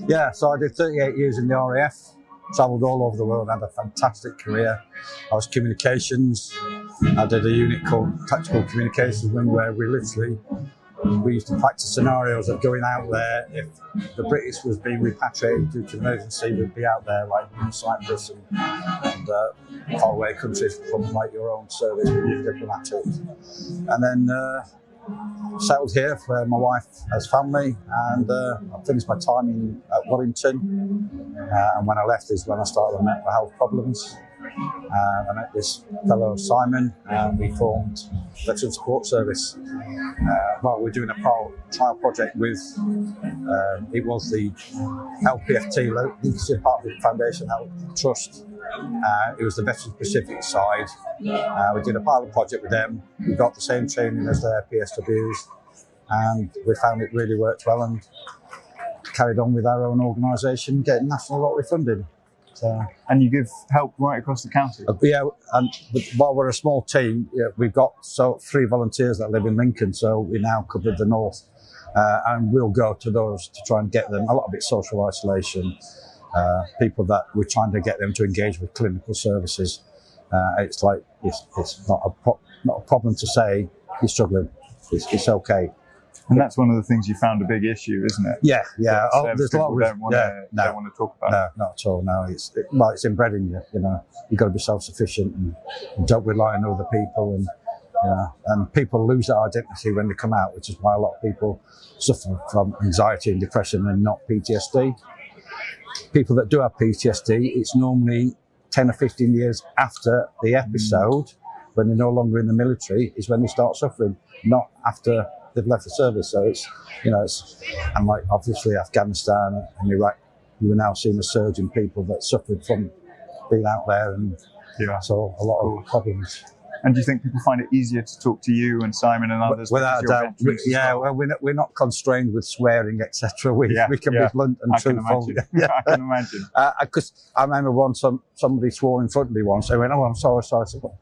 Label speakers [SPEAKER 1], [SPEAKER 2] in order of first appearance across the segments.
[SPEAKER 1] Yeah, so I did 38 years in the RAF, travelled all over the world, had a fantastic career. I was communications. I did a unit called Tactical Communications Wing, where we used to practice scenarios of going out there. If the British was being repatriated due to emergency, we'd be out there like in Cyprus and faraway countries from like your own service with your diplomatic. And then settled here where my wife has family, and I finished my time at Wellington. And when I left is when I started with mental health problems. I met this fellow Simon, and we formed Veteran Support Service. We're doing a trial project with, it was the LPFT, Leadership Partnership Foundation Health Trust. It was the Veteran Pacific side. We did a pilot project with them. We got the same training as their PSWs, and we found it really worked well, and carried on with our own organisation, getting national lottery funding.
[SPEAKER 2] And you give help right across the county?
[SPEAKER 1] While we're a small team, we've got 3 volunteers that live in Lincoln, so we now cover the north, and we'll go to those to try and get them. A lot of it's social isolation, people that we're trying to get them to engage with clinical services. It's not a problem to say you're struggling. It's okay.
[SPEAKER 2] And that's one of the things you found a big issue, isn't it?
[SPEAKER 1] Yeah. There's a lot of
[SPEAKER 2] don't want to talk about.
[SPEAKER 1] No, not at all. No, it's inbred in you. You've got to be self-sufficient and don't rely on other people. And people lose their identity when they come out, which is why a lot of people suffer from anxiety and depression and not PTSD. People that do have PTSD, it's normally 10 or 15 years after the episode, when they're no longer in the military, is when they start suffering, not after they've left the service. So and like obviously Afghanistan and Iraq, we are now seeing a surge in people that suffered from being out there, and so a lot of problems.
[SPEAKER 2] And do you think people find it easier to talk to you and Simon and others?
[SPEAKER 1] Without a doubt, well, we're not constrained with swearing, etc. We can be blunt and truthful.
[SPEAKER 2] I can imagine.
[SPEAKER 1] Because I remember once somebody swore in front of me once. I went, "Oh, I'm sorry." I said, "What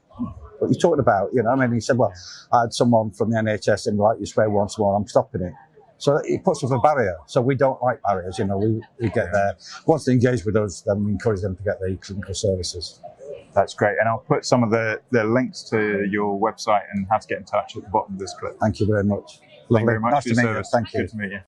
[SPEAKER 1] are you talking about?" He said, "Well, I had someone from the NHS and like you swear once more, I'm stopping it." So it puts up a barrier. So we don't like barriers. We get there. Once they engage with us, then we encourage them to get their clinical services.
[SPEAKER 2] That's great. And I'll put some of the links to your website and how to get in touch at the bottom of this clip.
[SPEAKER 1] Thank you very much.
[SPEAKER 2] Thank you very much
[SPEAKER 1] Nice
[SPEAKER 2] for your
[SPEAKER 1] to meet
[SPEAKER 2] service.
[SPEAKER 1] you. Thank you.
[SPEAKER 2] Good to meet you.